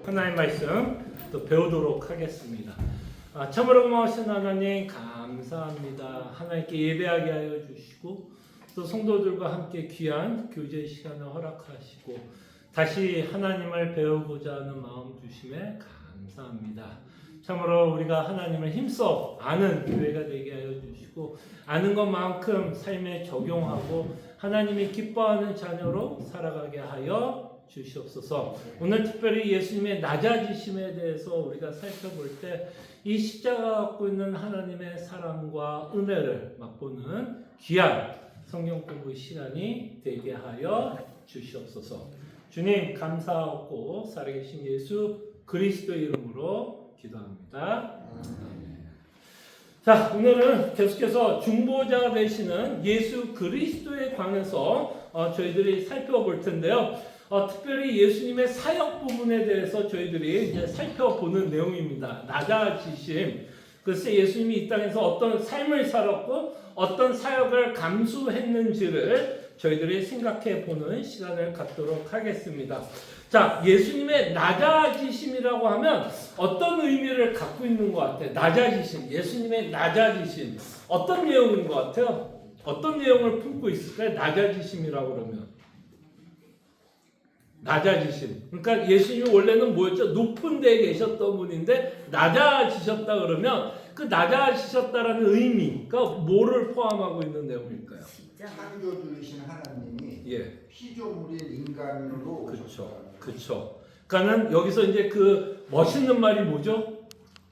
하나님 말씀 또 배우도록 하겠습니다. 참으로 고마우신 하나님 감사합니다. 하나님께 예배하게 하여 주시고 또 성도들과 함께 귀한 교제 시간을 허락하시고 다시 하나님을 배우고자 하는 마음 주심에 감사합니다. 참으로 우리가 하나님을 힘써 아는 교회가 되게 하여 주시고 아는 것만큼 삶에 적용하고 하나님이 기뻐하는 자녀로 살아가게 하여 주시옵소서. 오늘 특별히 예수님의 낮아지심에 대해서 우리가 살펴볼 때 이 십자가 갖고 있는 하나님의 사랑과 은혜를 맛보는 귀한 성경 공부 시간이 되게 하여 주시옵소서. 주님 감사하고 살아계신 예수 그리스도 이름으로 기도합니다. 자, 오늘은 계속해서 중보자가 되시는 예수 그리스도에 관해서 저희들이 살펴볼 텐데요. 특별히 예수님의 사역 부분에 대해서 저희들이 이제 살펴보는 내용입니다. 낮아지심. 글쎄 예수님이 이 땅에서 어떤 삶을 살았고 어떤 사역을 감수했는지를 저희들이 생각해 보는 시간을 갖도록 하겠습니다. 자, 예수님의 낮아지심이라고 하면 어떤 의미를 갖고 있는 것 같아요? 낮아지심, 예수님의 낮아지심. 어떤 내용인 것 같아요? 어떤 내용을 품고 있을까요? 낮아지심이라고 그러면. 낮아지심. 그러니까 예수님이 원래는 뭐였죠? 높은 데에 계셨던 분인데 낮아지셨다 그러면 그 낮아지셨다라는 의미가 뭐를 포함하고 있는 내용일까요? 창조주이신 하나님이 피조물인 인간으로 그렇죠. 그러니까는 여기서 이제 그 멋있는 말이 뭐죠?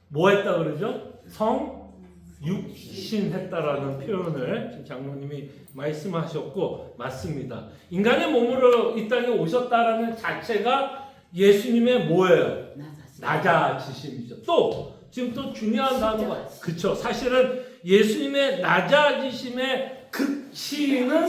뭐 했다 그러죠? 성육신했다라는 표현을 지금 장로님이 말씀하셨고 맞습니다. 인간의 몸으로 이 땅에 오셨다라는 자체가 예수님의 뭐예요? 낮아지심이죠. 또 지금 또 중요한 단어가 그렇죠. 사실은 예수님의 낮아지심의 극치는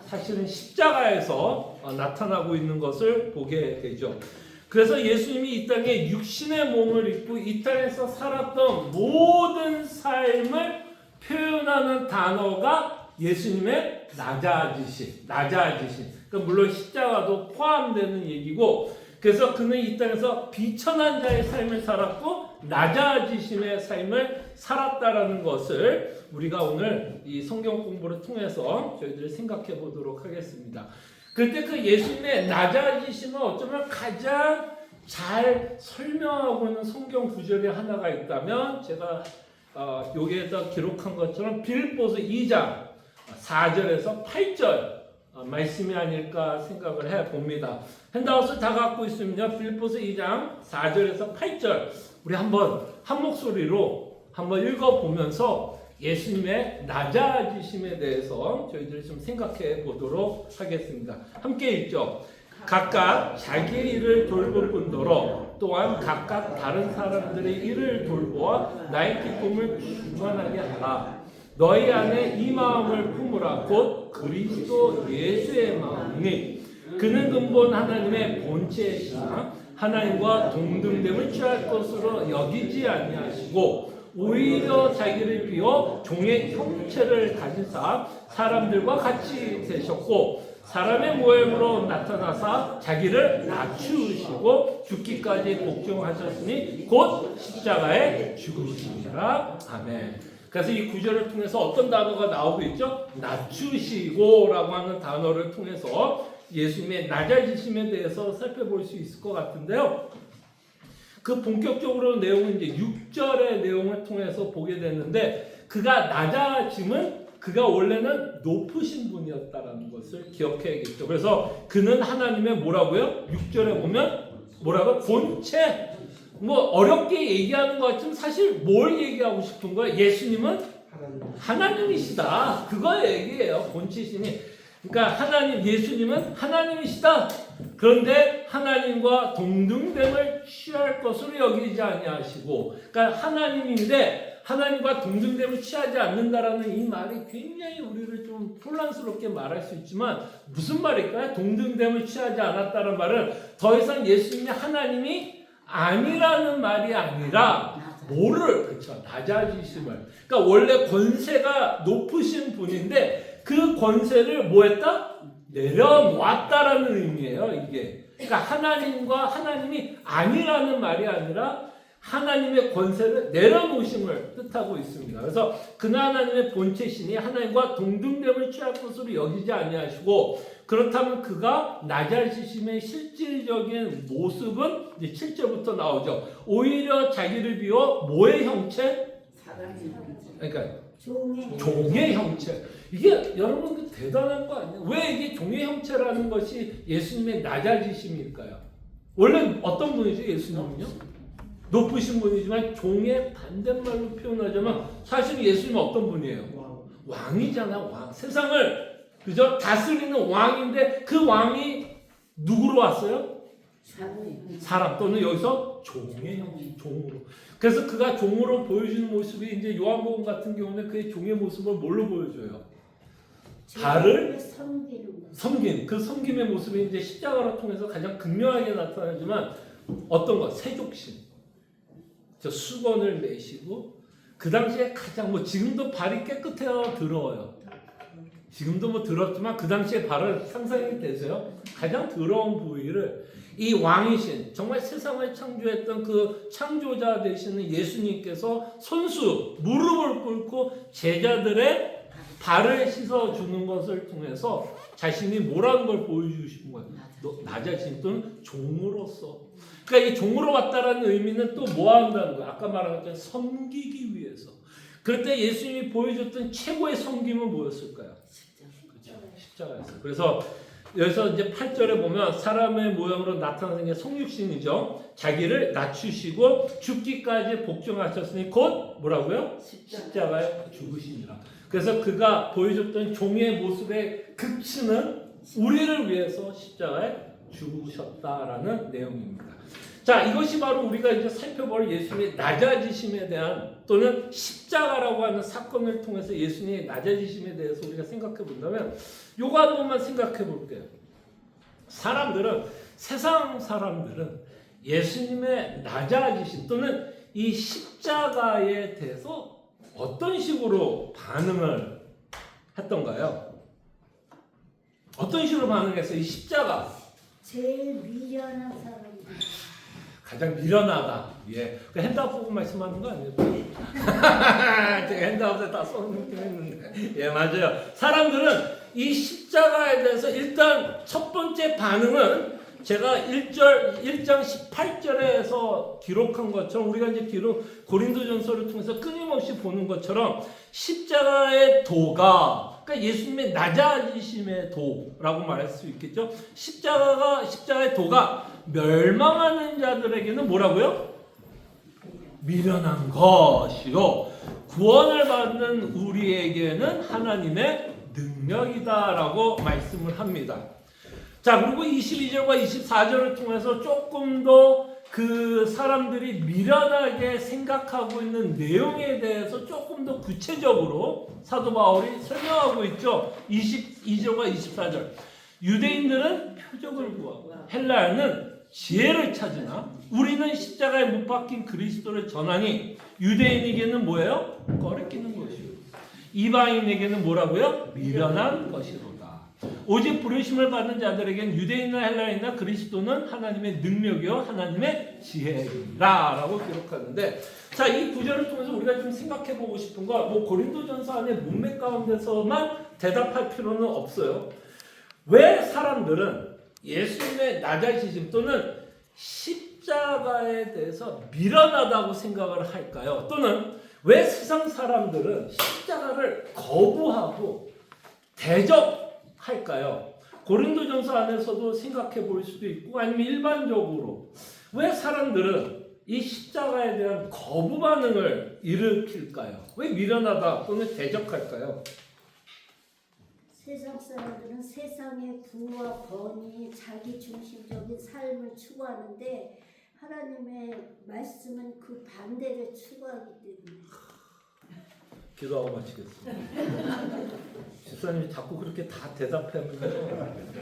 사실은 십자가에서 나타나고 있는 것을 보게 되죠. 그래서 예수님이 이 땅에 육신의 몸을 입고 이 땅에서 살았던 모든 삶을 표현하는 단어가 예수님의 낮아지심. 그러니까 물론 십자가도 포함되는 얘기고, 그래서 그는 이 땅에서 비천한 자의 삶을 살았고 낮아지심의 삶을 살았다라는 것을 우리가 오늘 이 성경 공부를 통해서 저희들이 생각해 보도록 하겠습니다. 그때 그 예수님의 낮아지심은 어쩌면 가장 잘 설명하고 있는 성경 구절이 하나가 있다면 제가 여기에다 기록한 것처럼 빌립보서 2장 4절에서 8절 말씀이 아닐까 생각을 해봅니다. 핸드아웃을 다 갖고 있습니다. 빌립보서 2장 4절에서 8절 우리 한번 한 목소리로 한번 읽어보면서 예수님의 낮아지심에 대해서 저희들이 좀 생각해 보도록 하겠습니다. 함께 읽죠. 각각 자기 일을 돌볼 뿐더러 또한 각각 다른 사람들의 일을 돌보아 나의 기쁨을 충만하게 하라. 너희 안에 이 마음을 품으라. 곧 그리스도 예수의 마음이니 그는 근본 하나님의 본체이시나 하나님과 동등됨을 취할 것으로 여기지 아니하시고 오히려 자기를 비워 종의 형체를 가지사 사람들과 같이 되셨고 사람의 모양으로 나타나사 자기를 낮추시고 죽기까지 복종하셨으니 곧 십자가에 죽으시니라. 아멘. 그래서 이 구절을 통해서 어떤 단어가 나오고 있죠? 낮추시고라고 하는 단어를 통해서 예수님의 낮아지심에 대해서 살펴볼 수 있을 것 같은데요. 그 본격적으로 내용은 이제 6절의 내용을 통해서 보게 됐는데 그가 낮아짐은 그가 원래는 높으신 분이었다라는 것을 기억해야겠죠. 그래서 그는 하나님의 뭐라고요? 6절에 보면 뭐라고? 본체. 뭐 어렵게 얘기하는 것 같지만 사실 뭘 얘기하고 싶은 거예요? 예수님은 하나님이시다. 그거 얘기해요. 본체시니. 그러니까 예수님은 하나님이시다. 그런데 하나님과 동등됨을 취할 것으로 여기지 아니하시고, 그러니까 하나님인데 하나님과 동등됨을 취하지 않는다라는 이 말이 굉장히 우리를 좀 혼란스럽게 말할 수 있지만 무슨 말일까요? 동등됨을 취하지 않았다는 말은 더 이상 예수님이 하나님이 아니라는 말이 아니라 그렇죠? 낮아지심을. 그러니까 원래 권세가 높으신 분인데 그 권세를 뭐 했다? 내려놓았다라는 의미예요, 이게. 그러니까 하나님과 하나님이 아니라는 말이 아니라 하나님의 권세를 내려놓으심을 뜻하고 있습니다. 그래서 그나 하나님의 본체시니 하나님과 동등됨을 취할 것으로 여기지 아니하시고, 그렇다면 그가 낮아지심의 실질적인 모습은 이제 7절부터 나오죠. 오히려 자기를 비워 뭐의 형체? 그러니까 종의 형체. 이게 여러분 대단한 거 아니에요? 왜 이게 종의 형체라는 것이 예수님의 낮아지심일까요? 원래 어떤 분이죠, 예수님은요? 높으신 분이지만 종의 반대말로 표현하자면 사실 예수님은 어떤 분이에요? 왕이잖아, 왕. 세상을 그저 다스리는 왕인데 그 왕이 누구로 왔어요? 사람 또는 여기서 종의 형식, 종으로. 그래서 그가 종으로 보여주는 모습이 이제 요한복음 같은 경우는 그의 종의 모습을 뭘로 보여줘요? 달을 섬긴 그 섬김의 모습이 이제 십자가를 통해서 가장 극명하게 나타나지만 어떤 것? 세족신. 저 수건을 메시고 그 당시에 가장 지금도 발이 깨끗해요, 더러워요? 지금도 더럽지만 그 당시에 발을 상상이 되세요? 가장 더러운 부위를 이 왕이신 정말 세상을 창조했던 그 창조자 되시는 예수님께서 손수 무릎을 꿇고 제자들의 발을 씻어주는 것을 통해서 자신이 뭐라는 걸 보여주신 거예요. 낮아진 또는 종으로서. 그러니까 이 종으로 왔다라는 의미는 또 뭐 한다는 거예요? 아까 말한 것처럼 섬기기 위해서. 그럴 때 예수님이 보여줬던 최고의 섬김은 뭐였을까요? 그렇죠. 십자가였어요. 그래서 여기서 이제 8절에 보면 사람의 모양으로 나타나는 게 성육신이죠. 자기를 낮추시고 죽기까지 복종하셨으니 곧 뭐라고요? 십자가에 죽으시니라. 그래서 그가 보여줬던 종의 모습의 극치는 우리를 위해서 십자가에 죽으셨다라는 내용입니다. 자, 이것이 바로 우리가 이제 살펴볼 예수님의 낮아지심에 대한 또는 십자가라고 하는 사건을 통해서 예수님의 낮아지심에 대해서 우리가 생각해 본다면 요거 한 번만 생각해 볼게요. 세상 사람들은 예수님의 낮아지심 또는 이 십자가에 대해서 어떤 식으로 반응을 했던가요? 어떤 식으로 반응했어요? 이 십자가. 제일 미련한 사람들. 가장 미련하다. 예. 그 핸드아웃 보고 말씀하는 거 아니에요? 제가 핸드아웃에 다 써놓긴 했는데. 예, 맞아요. 사람들은 이 십자가에 대해서 일단 첫 번째 반응은 제가 1장 18절에서 기록한 것처럼 우리가 이제 고린도전서를 통해서 끊임없이 보는 것처럼 십자가의 도가, 그러니까 예수님의 낮아지심의 도라고 말할 수 있겠죠. 십자가의 도가 멸망하는 자들에게는 뭐라고요? 미련한 것이요, 구원을 받는 우리에게는 하나님의 능력이다라고 말씀을 합니다. 자, 그리고 22절과 24절을 통해서 조금 더 그 사람들이 미련하게 생각하고 있는 내용에 대해서 조금 더 구체적으로 사도 바울이 설명하고 있죠. 22절과 24절. 유대인들은 표적을 구하고 헬라인은 지혜를 찾으나 우리는 십자가에 못 박힌 그리스도를 전하니 유대인에게는 뭐예요? 꺼리끼는 것이요, 이방인에게는 뭐라고요? 미련한 것이로다. 오직 부르심을 받는 자들에게는 유대인이나 헬라인이나 그리스도는 하나님의 능력이요 하나님의 지혜이라 라고 기록하는데, 자, 이 구절을 통해서 우리가 좀 생각해 보고 싶은 거, 고린도전서 안에 문맥 가운데서만 대답할 필요는 없어요. 왜 사람들은 예수님의 낮아지심 또는 십자가에 대해서 미련하다고 생각을 할까요? 또는 왜 세상 사람들은 십자가를 거부하고 대적할까요? 고린도전서 안에서도 생각해 볼 수도 있고, 아니면 일반적으로 왜 사람들은 이 십자가에 대한 거부 반응을 일으킬까요? 왜 미련하다 또는 대적할까요? 세상 사람들은 세상의 부와 번위, 자기 중심적인 삶을 추구하는데 하나님의 말씀은 그 반대를 추구하기 때문에. 기도하고 마치겠습니다. 집사님이 자꾸 그렇게 다 대답하면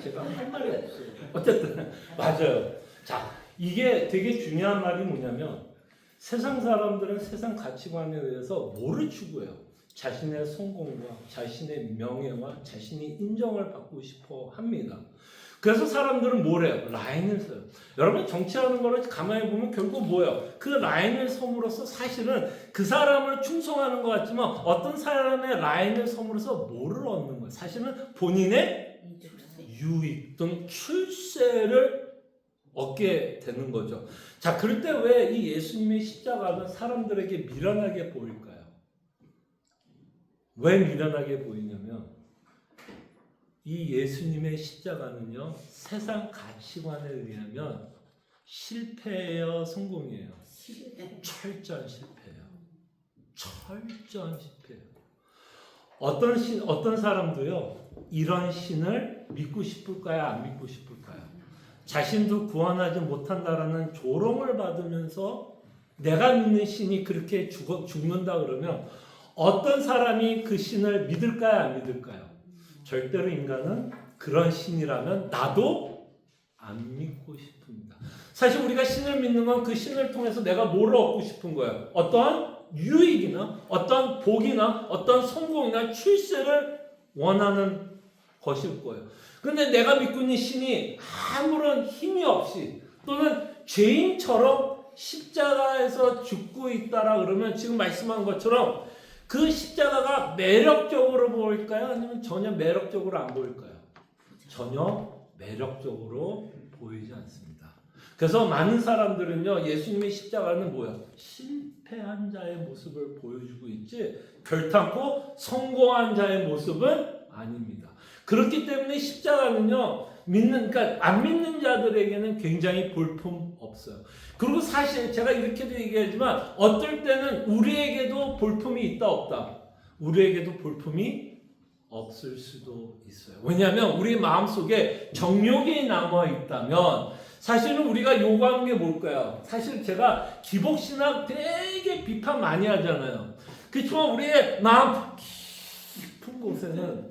제가 할 말이 없어요. 어쨌든 맞아요. 자, 이게 되게 중요한 말이 뭐냐면 세상 사람들은 세상 가치관에 의해서 뭐를 추구해요? 자신의 성공과 자신의 명예와 자신이 인정을 받고 싶어 합니다. 그래서 사람들은 뭐래요? 라인을 써요. 여러분 정치하는 거를 가만히 보면 결국 뭐예요? 그 라인을 섬으로써 사실은 그 사람을 충성하는 것 같지만 어떤 사람의 라인을 섬으로써 뭐를 얻는 거예요? 사실은 본인의 유익 또는 출세를 얻게 되는 거죠. 자, 그럴 때 왜 이 예수님의 십자가는 사람들에게 미련하게 보일까요? 왜 미련하게 보이냐면 이 예수님의 십자가는요, 세상 가치관에 의하면 실패예요, 성공이에요? 철저한 실패예요. 철저한 실패예요. 어떤 사람도요, 이런 신을 믿고 싶을까요, 안 믿고 싶을까요? 자신도 구원하지 못한다라는 조롱을 받으면서 내가 믿는 신이 그렇게 죽는다 그러면 어떤 사람이 그 신을 믿을까요, 안 믿을까요? 절대로 인간은 그런 신이라면 나도 안 믿고 싶습니다. 사실 우리가 신을 믿는 건 그 신을 통해서 내가 뭘 얻고 싶은 거예요. 어떤 유익이나 어떤 복이나 어떤 성공이나 출세를 원하는 것일 거예요. 그런데 내가 믿고 있는 신이 아무런 힘이 없이 또는 죄인처럼 십자가에서 죽고 있다라 그러면 지금 말씀한 것처럼 그 십자가가 매력적으로 보일까요? 아니면 전혀 매력적으로 안 보일까요? 전혀 매력적으로 보이지 않습니다. 그래서 많은 사람들은요, 예수님의 십자가는 뭐예요? 실패한 자의 모습을 보여주고 있지 결탄코 성공한 자의 모습은 아닙니다. 그렇기 때문에 십자가는요, 그러니까 안 믿는 자들에게는 굉장히 볼품 없어요. 그리고 사실 제가 이렇게도 얘기하지만 어떨 때는 우리에게도 볼품이 있다 없다. 우리에게도 볼품이 없을 수도 있어요. 왜냐하면 우리 마음속에 정욕이 남아 있다면 사실은 우리가 요구하는 게 뭘까요? 사실 제가 기복신학 되게 비판 많이 하잖아요. 그렇지만 우리의 마음 깊은 곳에는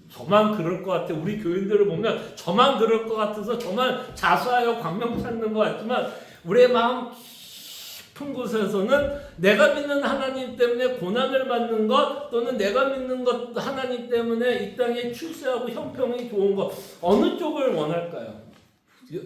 저만 그럴 것 같아. 우리 교인들을 보면 저만 그럴 것 같아서 저만 자수하여 광명 찾는 것 같지만 우리의 마음 깊은 곳에서는 내가 믿는 하나님 때문에 고난을 받는 것 또는 내가 믿는 것 하나님 때문에 이 땅에 출세하고 형평이 좋은 것 어느 쪽을 원할까요?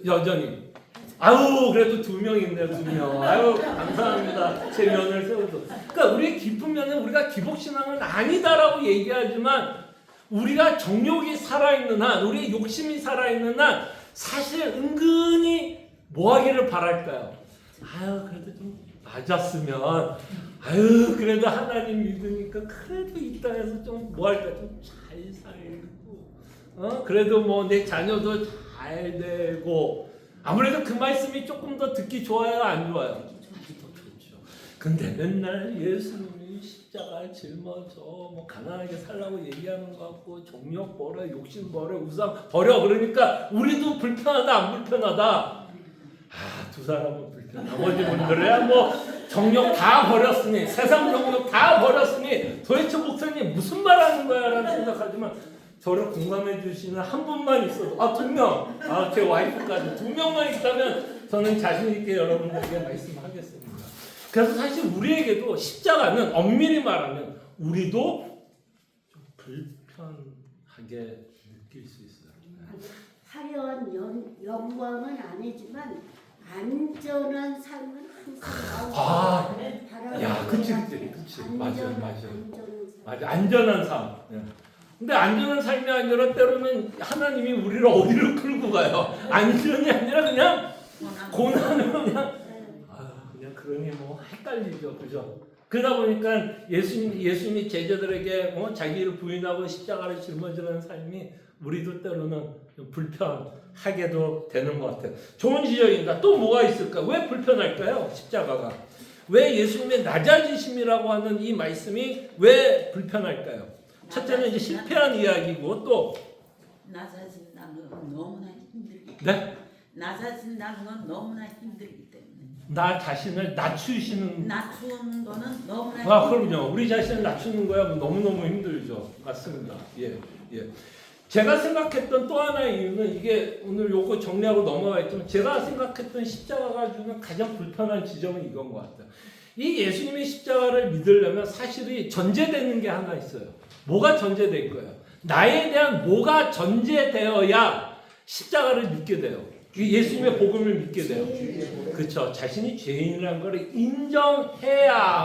여전히 아유 그래도 2명 있네요. 2명. 아유 감사합니다. 제 면을 세워서. 그러니까 우리의 깊은 면은 우리가 기복신앙은 아니다라고 얘기하지만 우리가 정욕이 살아있는 한, 우리의 욕심이 살아있는 한 사실 은근히 뭐 하기를 바랄까요? 아유 그래도 좀 맞았으면 아유 그래도 하나님 믿으니까 그래도 이 땅에서 좀 뭐 할까 좀 잘 살고 그래도 뭐 내 자녀도 잘 되고 아무래도 그 말씀이 조금 더 듣기 좋아요 안 좋아요? 더 좋죠. 근데 맨날 예수님이 십자가에 짊어져 뭐 가난하게 살라고 얘기하는 것 같고 정욕 버려 욕심 버려 우상 버려 그러니까 우리도 불편하다 안 불편하다? 두 사람은 불편. 나머지 분들은 뭐 정욕 다 버렸으니 세상 정욕 다 버렸으니 도대체 목사님 무슨 말 하는 거야 라는 생각하지만 저를 공감해 주시는 한 분만 있어도 2명 제 와이프까지 2명만 있다면 저는 자신 있게 여러분들에게 말씀하겠습니다. 그래서 사실 우리에게도 십자가는 엄밀히 말하면 우리도 좀 불편하게 느낄 수 있어요. 화려한 영광은 아니지만 안전한 삶은 항상 야, 그치. 맞아. 안전한 삶. 근데 안전한 삶이 아니라 때로는 하나님이 우리를 어디로 끌고 가요? 안전이 아니라 그냥 고난으로 그냥 그러니 뭐 헷갈리죠, 그죠? 그러다 보니까 예수님이 제자들에게 자기를 부인하고 십자가를 짊어지는 삶이 우리도 때로는 좀 불편하게도 되는 것 같아요. 좋은 지적입니다. 또 뭐가 있을까? 왜 불편할까요? 십자가가. 왜 예수님의 낮아지심이라고 하는 이 말씀이 왜 불편할까요? 첫째는 이제 실패한 이야기고 또 낮아진다는 건 너무나 힘들기 네? 낮아진다는 건 너무나 힘들기 때문에 나 자신을 낮추는 거는 너무나 그럼요. 우리 자신을 낮추는 거야 너무너무 힘들죠. 맞습니다. 예. 제가 생각했던 또 하나의 이유는 이게 오늘 요거 정리하고 넘어가겠지만 제가 생각했던 십자가가 주는 가장 불편한 지점은 이건 것 같아요. 이 예수님의 십자가를 믿으려면 사실이 전제되는 게 하나 있어요. 뭐가 전제될 거예요? 나에 대한 뭐가 전제되어야 십자가를 믿게 돼요. 예수님의 복음을 믿게 돼요. 주의 그렇죠. 자신이 죄인이라는 걸 인정해야만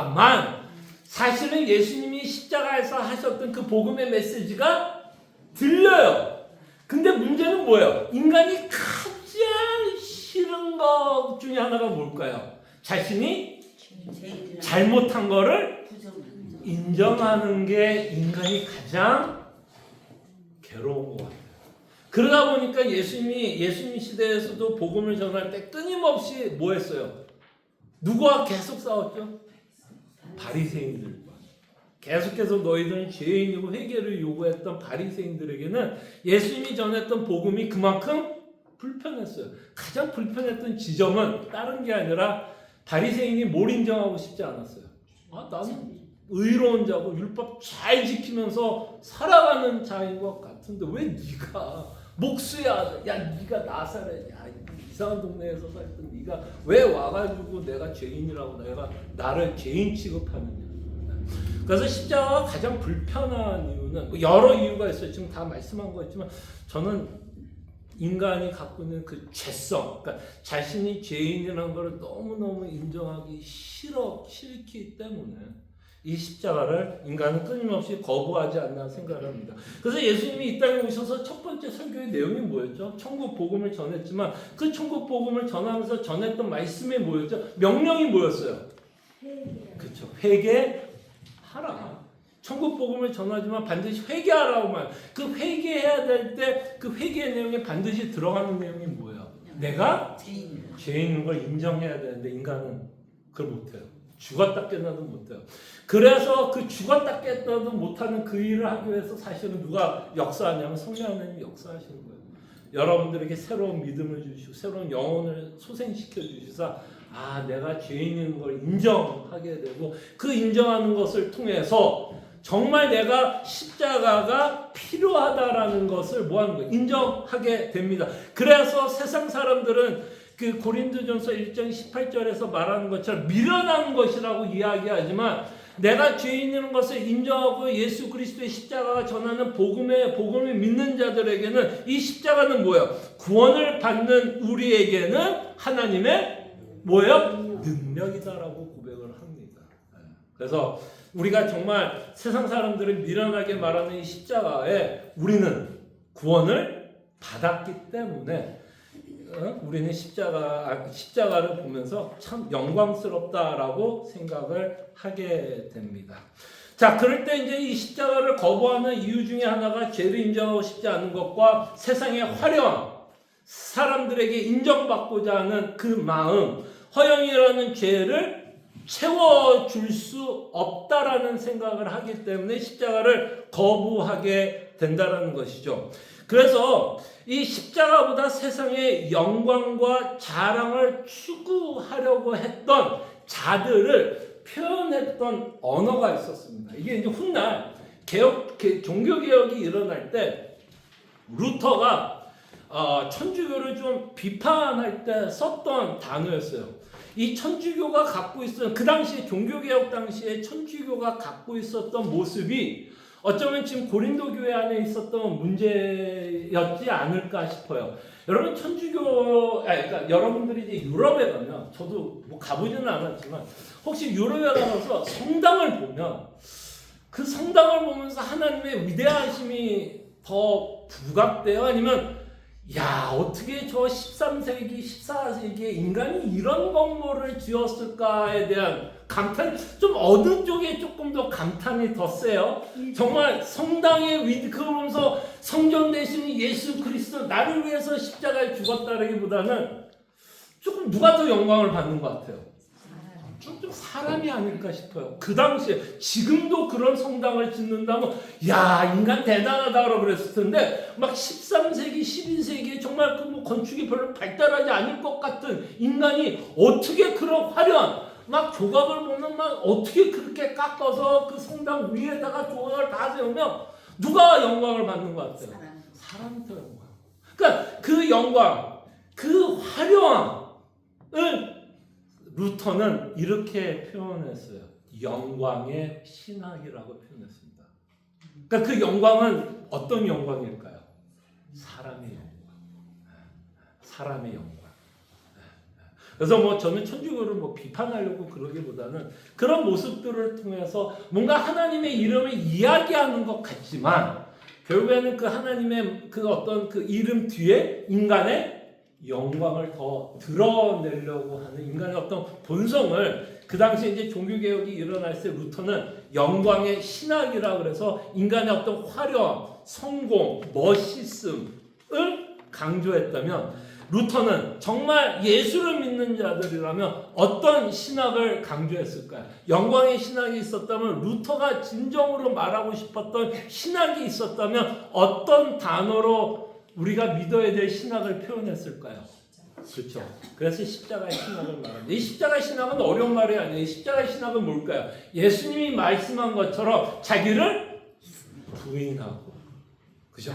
사실은 예수님이 십자가에서 하셨던 그 복음의 메시지가 들려요. 근데 문제는 뭐예요? 인간이 가장 싫은 것 중에 하나가 뭘까요? 자신이 잘못한 거를 인정하는 게 인간이 가장 괴로운 것 같아요. 그러다 보니까 예수님 시대에서도 복음을 전할 때 끊임없이 뭐 했어요? 누구와 계속 싸웠죠? 바리새인들과. 계속해서 너희들은 죄인이고 회개를 요구했던 바리새인들에게는 예수님이 전했던 복음이 그만큼 불편했어요. 가장 불편했던 지점은 다른 게 아니라 바리새인이 뭘 인정하고 싶지 않았어요. 나는 의로운 자고 율법 잘 지키면서 살아가는 자인 것 같은데 왜 네가 목수야, 야 네가 나사렛, 야 이상한 동네에서 살던 네가 왜 와가지고 내가 죄인이라고 나를 죄인 취급하느냐. 그래서 십자가가 가장 불편한 이유는 여러 이유가 있어요. 지금 다 말씀한 거 있지만 저는 인간이 갖고 있는 그 죄성, 그러니까 자신이 죄인이라는 걸 너무너무 인정하기 싫기 때문에 이 십자가를 인간은 끊임없이 거부하지 않나 생각을 합니다. 그래서 예수님이 이 땅에 오셔서 첫 번째 설교의 내용이 뭐였죠? 천국 복음을 전했지만 그 천국 복음을 전하면서 전했던 말씀이 뭐였죠? 명령이 뭐였어요? 그렇죠. 회개하라. 천국 복음을 전하지만 반드시 회개하라고만. 그 회개해야 될 때 그 회개의 내용에 반드시 들어가는 내용이 뭐예요? 내가 죄인인 걸 인정해야 되는데 인간은 그걸 못해요. 죽었다 깨어나도 못해요. 그래서 그 죽었다 깨어나도 못하는 그 일을 하기 위해서 사실은 누가 역사하냐면 성령 하나님이 역사하시는 거예요. 여러분들에게 새로운 믿음을 주시고 새로운 영혼을 소생시켜 주시사 내가 죄인인 걸 인정하게 되고 그 인정하는 것을 통해서 정말 내가 십자가가 필요하다라는 것을 뭐 하는 거예요? 인정하게 됩니다. 그래서 세상 사람들은 그 고린도전서 1장 18절에서 말하는 것처럼 미련한 것이라고 이야기하지만 내가 죄인이라는 것을 인정하고 예수 그리스도의 십자가가 전하는 복음을 믿는 자들에게는 이 십자가는 뭐예요? 구원을 받는 우리에게는 하나님의 뭐예요? 능력이다라고 고백을 합니다. 그래서 우리가 정말 세상 사람들은 미련하게 말하는 이 십자가에 우리는 구원을 받았기 때문에 우리는 십자가를 보면서 참 영광스럽다라고 생각을 하게 됩니다. 자, 그럴 때 이제 이 십자가를 거부하는 이유 중에 하나가 죄를 인정하고 싶지 않은 것과 세상의 화려함, 사람들에게 인정받고자 하는 그 마음, 허영이라는 죄를 채워줄 수 없다라는 생각을 하기 때문에 십자가를 거부하게 된다라는 것이죠. 그래서 이 십자가보다 세상의 영광과 자랑을 추구하려고 했던 자들을 표현했던 언어가 있었습니다. 이게 이제 훗날 종교개혁이 일어날 때 루터가 천주교를 좀 비판할 때 썼던 단어였어요. 이 천주교가 갖고 있었던 그 당시에 종교개혁 당시에 천주교가 갖고 있었던 모습이 어쩌면 지금 고린도 교회 안에 있었던 문제였지 않을까 싶어요. 여러분 그러니까 여러분들이 이제 유럽에 가면 저도 뭐 가보지는 않았지만 혹시 유럽에 가서 성당을 보면 그 성당을 보면서 하나님의 위대하심이 더 부각돼요? 아니면 어떻게 저 13세기, 14세기에 인간이 이런 건물을 지었을까에 대한 감탄, 좀 어느 쪽에 조금 더 감탄이 더 세요? 정말 성당의 그러면서 성전 대신 예수 그리스도 나를 위해서 십자가에 죽었다라기보다는 조금 누가 더 영광을 받는 것 같아요? 좀 사람이 아닐까 싶어요. 그 당시에 지금도 그런 성당을 짓는다면 인간 대단하다고 그랬을 텐데 막 13세기, 12세기에 정말 그 뭐 건축이 별로 발달하지 않을 것 같은 인간이 어떻게 그런 화려한 막 조각을 보면 막 어떻게 그렇게 깎아서 그 성당 위에다가 조각을 다 세우면 누가 영광을 받는 것 같아요? 사람이 더 영광. 그러니까 그 영광, 그 화려함을 루터는 이렇게 표현했어요. 영광의 신학이라고 표현했습니다. 그러니까 그 영광은 어떤 영광일까요? 사람의 영광. 사람의 영광. 그래서 뭐 저는 천주교를 뭐 비판하려고 그러기보다는 그런 모습들을 통해서 뭔가 하나님의 이름을 이야기하는 것 같지만 결국에는 그 하나님의 그 어떤 그 이름 뒤에 인간의 영광을 더 드러내려고 하는 인간의 어떤 본성을 그 당시에 이제 종교개혁이 일어났을 때 루터는 영광의 신학이라 그래서 인간의 어떤 화려함, 성공, 멋있음을 강조했다면 루터는 정말 예수를 믿는 자들이라면 어떤 신학을 강조했을까요? 영광의 신학이 있었다면 루터가 진정으로 말하고 싶었던 신학이 있었다면 어떤 단어로 우리가 믿어야 될 신학을 표현했을까요? 그렇죠. 그래서 십자가의 신학을 말합니다. 이 십자가의 신학은 어려운 말이 아니에요. 이 십자가의 신학은 뭘까요? 예수님이 말씀한 것처럼 자기를 부인하고, 그죠?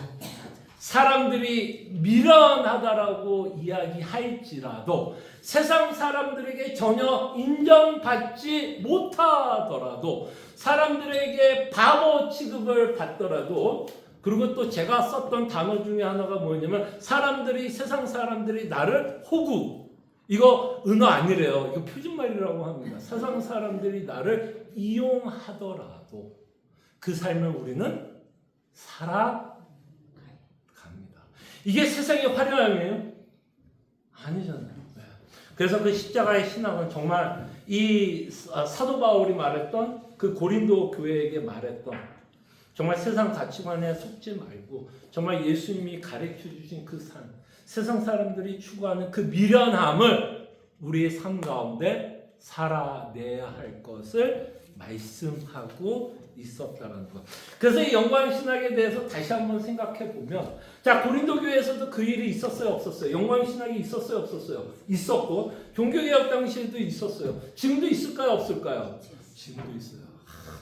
사람들이 미련하다라고 이야기할지라도 세상 사람들에게 전혀 인정받지 못하더라도 사람들에게 바보 취급을 받더라도 그리고 또 제가 썼던 단어 중에 하나가 뭐냐면 세상 사람들이 나를 호구, 이거 은어 아니래요. 이거 표준말이라고 합니다. 세상 사람들이 나를 이용하더라도 그 삶을 우리는 살아갑니다. 이게 세상의 화려함이에요? 아니잖아요. 그래서 그 십자가의 신학은 정말 이 사도 바울이 말했던 그 고린도 교회에게 말했던 정말 세상 가치관에 속지 말고 정말 예수님이 가르쳐 주신 그 삶, 세상 사람들이 추구하는 그 미련함을 우리의 삶 가운데 살아내야 할 것을 말씀하고 있었다는 것. 그래서 이 영광신학에 대해서 다시 한번 생각해 보면, 자, 고린도 교회에서도 그 일이 있었어요, 없었어요? 영광신학이 있었어요, 없었어요? 있었고, 종교개혁 당시에도 있었어요. 지금도 있을까요, 없을까요? 지금도 있어요.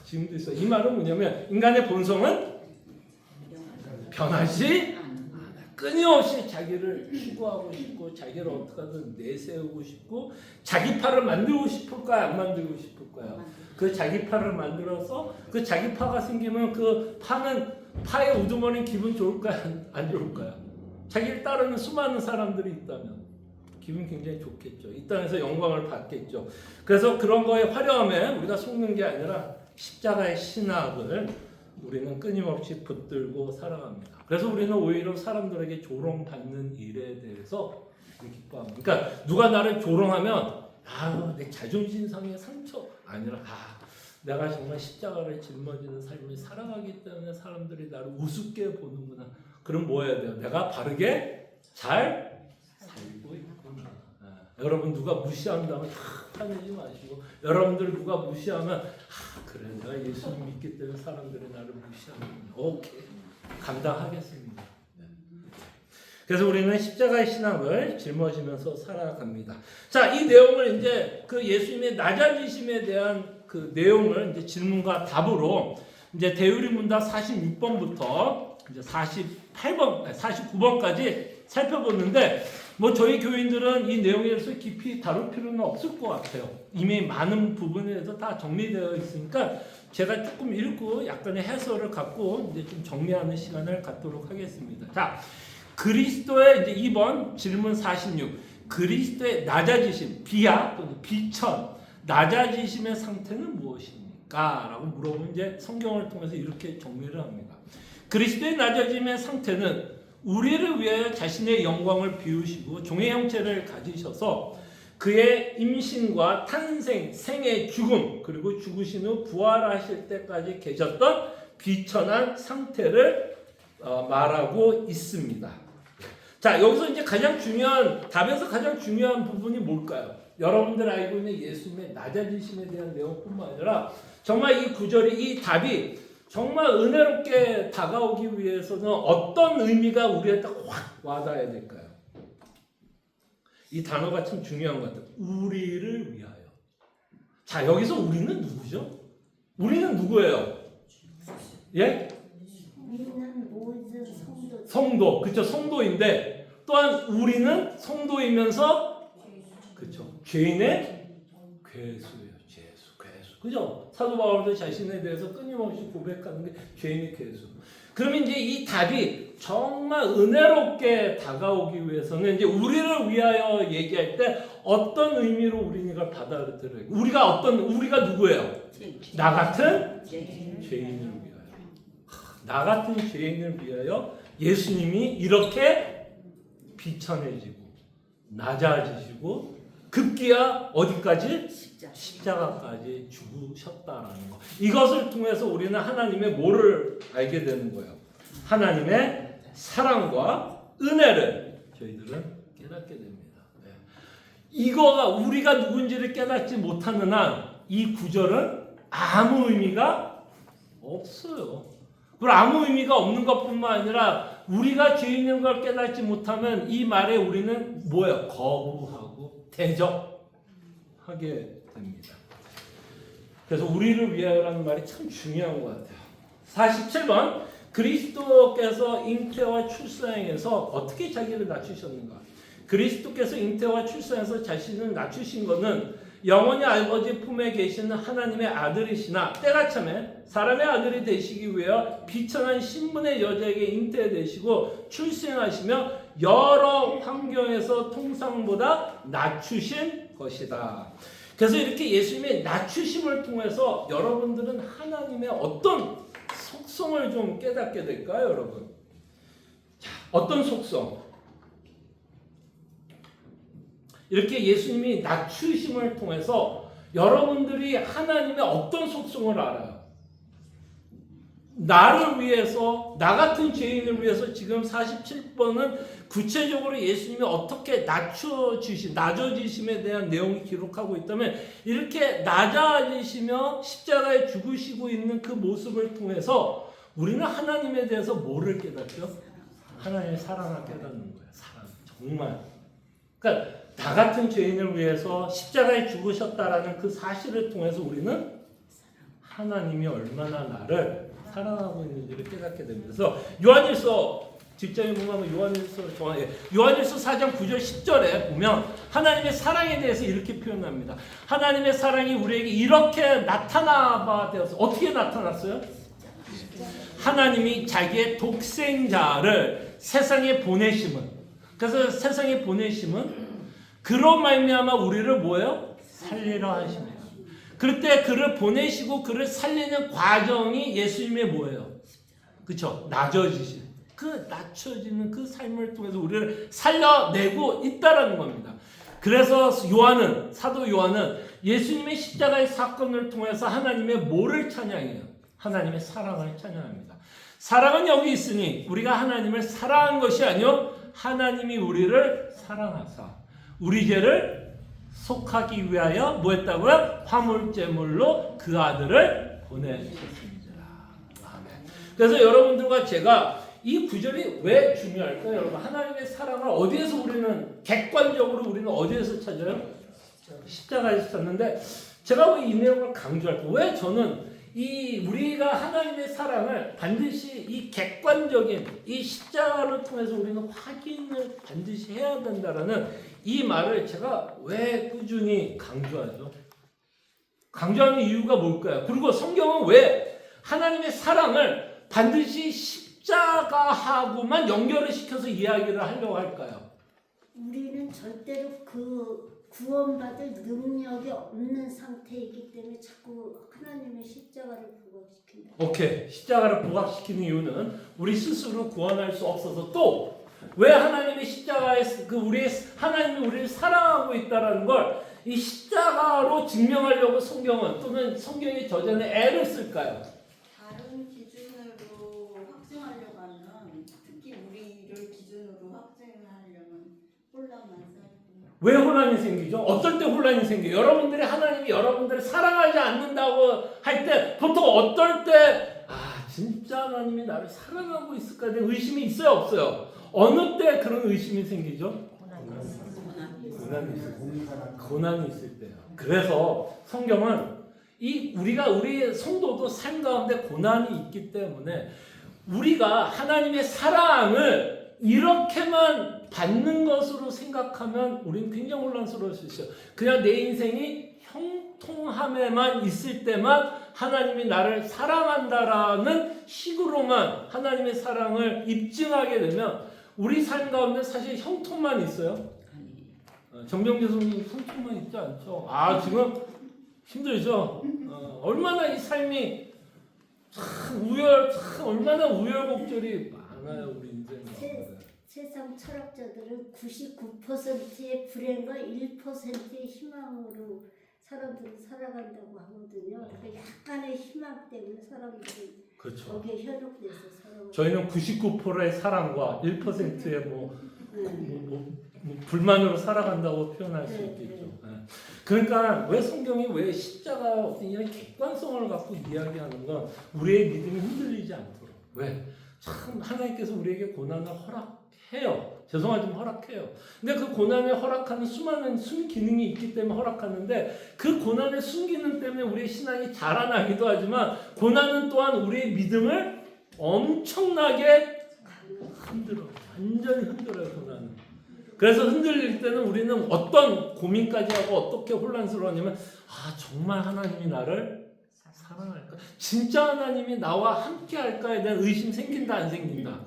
지금도 있어요. 이 말은 뭐냐면 인간의 본성은 변하지 않아. 끊임없이 자기를 추구하고 싶고 자기를 어떻게든 내세우고 싶고 자기 팔을 만들고 싶을까요? 안 만들고 싶을까요? 그 자기 팔을 만들어서 그 자기 파가 생기면 그 파의 우두머리는 기분 좋을까요? 안 좋을까요? 자기를 따르는 수많은 사람들이 있다면 기분 굉장히 좋겠죠. 이 땅에서 영광을 받겠죠. 그래서 그런 거에 화려함에 우리가 속는 게 아니라 십자가의 신학을 우리는 끊임없이 붙들고 살아갑니다. 그래서 우리는 오히려 사람들에게 조롱받는 일에 대해서 기뻐합니다. 그러니까 누가 나를 조롱하면 내 자존심 상의 상처 아니라 내가 정말 십자가를 짊어지는 삶을 살아가기 때문에 사람들이 나를 우습게 보는구나. 그럼 뭐 해야 돼요? 내가 바르게 잘 살고 있구나. 여러분 누가 무시한다면 화내지 마시고, 여러분들 누가 무시하면 그래 내가 예수님 믿기 때문에 사람들이 나를 무시하는구나. 오케이, 감당하겠습니다. 그래서 우리는 십자가의 신앙을 짊어지면서 살아갑니다. 자, 이 내용을 이제 그 예수님의 낮아지심에 대한 그 내용을 이제 질문과 답으로 이제 대유리문답 46번부터 이제 49번까지 살펴보는데, 뭐 저희 교인들은 이 내용에 대해서 깊이 다룰 필요는 없을 것 같아요. 이미 많은 부분에 대해서 다 정리되어 있으니까 제가 조금 읽고 약간의 해설을 갖고 이제 좀 정리하는 시간을 갖도록 하겠습니다. 자, 그리스도의 이제 2번 질문 46. 그리스도의 낮아지심, 비하 또는 비천, 낮아지심의 상태는 무엇입니까? 라고 물어보면 이제 성경을 통해서 이렇게 정리를 합니다. 그리스도의 낮아짐의 상태는 우리를 위하여 자신의 영광을 비우시고 종의 형체를 가지셔서 그의 임신과 탄생, 생애, 죽음, 그리고 죽으신 후 부활하실 때까지 계셨던 비천한 상태를 말하고 있습니다. 자, 여기서 이제 답에서 가장 중요한 부분이 뭘까요? 여러분들 알고 있는 예수님의 낮아지심에 대한 내용뿐만 아니라 정말 이 구절이, 이 답이 정말 은혜롭게 다가오기 위해서는 어떤 의미가 우리한테 확 와닿아야 될까요? 이 단어가 참 중요한 것 같아요. 우리를 위하여. 자, 여기서 우리는 누구죠? 우리는 누구예요? 예? 우리는 모든 성도. 그쵸, 성도인데 또한 우리는 성도이면서 그쵸, 죄인의 괴수예요. 괴수. 그죠? 사도 바울도 자신에 대해서 끊임없이 고백하는 게 죄인의 괴수. 그러면 이제 이 답이 정말 은혜롭게 다가오기 위해서는 이제 우리를 위하여 얘기할 때 어떤 의미로 우리는 이걸 받아들여요? 우리가 누구예요? 나 같은 죄인을 위하여. 나 같은 죄인을 위하여 예수님이 이렇게 비천해지고 낮아지시고 급기야 어디까지? 십자가까지 죽으셨다라는 거. 이것을 통해서 우리는 하나님의 뭐를 알게 되는 거예요? 하나님의 사랑과 은혜를 저희들은 깨닫게 됩니다. 네. 이거가 우리가 누군지를 깨닫지 못하는 한 이 구절은 아무 의미가 없어요. 그리고 아무 의미가 없는 것뿐만 아니라 우리가 죄인인 걸 깨닫지 못하면 이 말에 우리는 뭐예요? 거부하고 대적하게 됩니다. 그래서 우리를 위하여라는 말이 참 중요한 것 같아요. 47번 그리스도께서 잉태와 출생에서 어떻게 자기를 낮추셨는가? 그리스도께서 잉태와 출생에서 자신을 낮추신 것은 영원히 아버지 품에 계시는 하나님의 아들이시나 때가 참에 사람의 아들이 되시기 위하여 비천한 신분의 여자에게 잉태되시고 출생하시며 여러 환경에서 통상보다 낮추신 것이다. 그래서 이렇게 예수님의 낮추심을 통해서 여러분들은 하나님의 어떤 속성을 좀 깨닫게 될까요, 여러분? 자, 어떤 속성? 이렇게 예수님이 낮추심을 통해서 여러분들이 하나님의 어떤 속성을 알아요? 나를 위해서, 나 같은 죄인을 위해서 지금 47번은 구체적으로 예수님이 어떻게 낮아지심에 대한 내용이 기록하고 있다면 이렇게 낮아지시며 십자가에 죽으시고 있는 그 모습을 통해서 우리는 하나님에 대해서 뭐를 깨닫죠? 하나님의 사랑을 깨닫는 거예요. 사랑. 정말. 그러니까 나 같은 죄인을 위해서 십자가에 죽으셨다라는 그 사실을 통해서 우리는 하나님이 얼마나 나를 사랑하고 있는지를 깨닫게 됩니다. 그래서 요한일서 뒷장에 보면 요한일서 정확히 요한일서 4장 9절 10절에 보면 하나님의 사랑에 대해서 이렇게 표현합니다. 하나님의 사랑이 우리에게 이렇게 나타나봐 되어서 어떻게 나타났어요? 하나님이 자기의 독생자를 세상에 보내심은 그래서 세상에 보내심은 그로 말미암아 우리를 뭐예요? 살리려 하십니다. 그때 그를 보내시고 그를 살리는 과정이 예수님의 뭐예요? 그렇죠? 낮아지신 그 낮춰지는 그 삶을 통해서 우리를 살려내고 있다라는 겁니다. 그래서 사도 요한은 예수님의 십자가의 사건을 통해서 하나님의 뭐를 찬양해요? 하나님의 사랑을 찬양합니다. 사랑은 여기 있으니 우리가 하나님을 사랑한 것이 아니요 하나님이 우리를 사랑하사 우리 죄를 속하기 위하여 뭐 했다고요? 화물제물로 그 아들을 보내주셨습니다. 아멘. 그래서 여러분들과 제가 이 구절이 왜 중요할까요? 여러분 하나님의 사랑을 어디에서 우리는 객관적으로 우리는 어디에서 찾아요? 십자가에서 찾는데 제가 왜 이 내용을 강조할까요? 왜 저는 우리가 하나님의 사랑을 반드시 이 객관적인 이 십자가를 통해서 우리는 확인을 반드시 해야 된다라는 이 말을 제가 왜 꾸준히 강조하죠? 강조하는 이유가 뭘까요? 그리고 성경은 왜 하나님의 사랑을 반드시 십자가하고만 연결을 시켜서 이야기를 하려고 할까요? 우리는 절대로 그 구원받을 능력이 없는 상태이기 때문에 자꾸 하나님의 십자가를 부각시킨다. 오케이. 십자가를 부각시키는 이유는 우리 스스로 구원할 수 없어서 또 왜 하나님의 십자가에 하나님이 우리를 사랑하고 있다라는 걸 이 십자가로 증명하려고 성경은 또는 성경의 저자는 애를 쓸까요? 다른 기준으로 확증하려고 하면 특히 우리를 기준으로 확증하려면 혼란만 쌓이고 왜 혼란이 생기죠? 어떨 때 혼란이 생겨요? 여러분들이 하나님이 여러분들을 사랑하지 않는다고 할 때 보통 어떨 때 진짜 하나님이 나를 사랑하고 있을까? 내 의심이 있어요? 없어요? 어느 때 그런 의심이 생기죠? 고난이 있을 때요. 그래서 성경은 우리 성도도 삶 가운데 고난이 있기 때문에 우리가 하나님의 사랑을 이렇게만 받는 것으로 생각하면 우리는 굉장히 혼란스러울 수 있어요. 그냥 내 인생이 형통함에만 있을 때만 하나님이 나를 사랑한다라는 식으로만 하나님의 사랑을 입증하게 되면 우리 삶 가운데 사실 형통만 있어요. 정병재 선생님 형통만 있지 않죠. 지금 힘들죠. 얼마나 이 삶이 참 얼마나 우여곡절이 많아요 우리 인생 가운데. 세상 철학자들은 99%의 불행과 1%의 희망으로 사람들은 살아간다고 하거든요. 그러니까 약간의 희망 때문에 사람들이 그렇죠. 거기에 현혹돼서 살아가요. 저희는 99%의 사랑과 1%의 불만으로 살아간다고 표현할 수 있겠죠. 그러니까 왜 성경이 왜 십자가 이런 객관성을 갖고 이야기하는 건 우리의 믿음이 흔들리지 않도록. 왜? 참 하나님께서 우리에게 고난을 허락해요. 죄송하지만 허락해요. 근데 그 고난을 허락하는 수많은 순기능이 있기 때문에 허락하는데 그 고난의 순기능 때문에 우리의 신앙이 자라나기도 하지만 고난은 또한 우리의 믿음을 엄청나게 흔들어요. 완전히 흔들어요, 고난은. 그래서 흔들릴 때는 우리는 어떤 고민까지 하고 어떻게 혼란스러워하냐면 정말 하나님이 나를 사랑할까? 진짜 하나님이 나와 함께 할까에 대한 의심 생긴다 안 생긴다?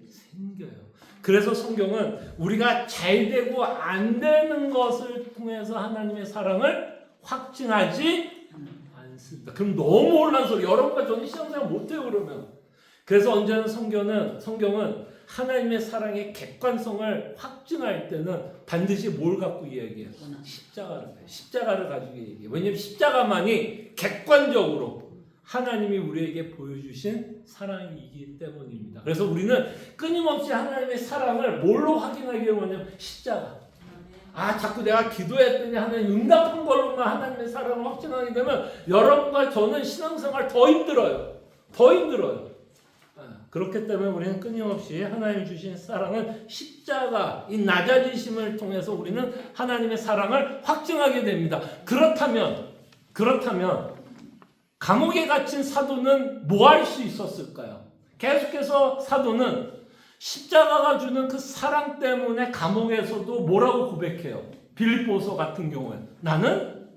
생겨요. 그래서 성경은 우리가 잘 되고 안 되는 것을 통해서 하나님의 사랑을 확증하지 않습니다. 그럼 너무 혼란스러워. 여러분과 저는 신앙생활 못해요 그러면. 그래서 언제나 성경은 하나님의 사랑의 객관성을 확증할 때는 반드시 뭘 갖고 이야기해요? 십자가를 가지고 얘기해요. 왜냐하면 십자가만이 객관적으로 하나님이 우리에게 보여주신 사랑이기 때문입니다. 그래서 우리는 끊임없이 하나님의 사랑을 뭘로 확인하기 원하냐면 십자가. 자꾸 내가 기도했더니 하나님 응답한 걸로만 하나님의 사랑을 확증하게 되면 여러분과 저는 신앙생활 더 힘들어요. 그렇기 때문에 우리는 끊임없이 하나님 주신 사랑은 십자가, 이 낮아지심을 통해서 우리는 하나님의 사랑을 확증하게 됩니다. 그렇다면 감옥에 갇힌 사도는 뭐 할 수 있었을까요? 계속해서 사도는 십자가가 주는 그 사랑 때문에 감옥에서도 뭐라고 고백해요? 빌립보서 같은 경우에 나는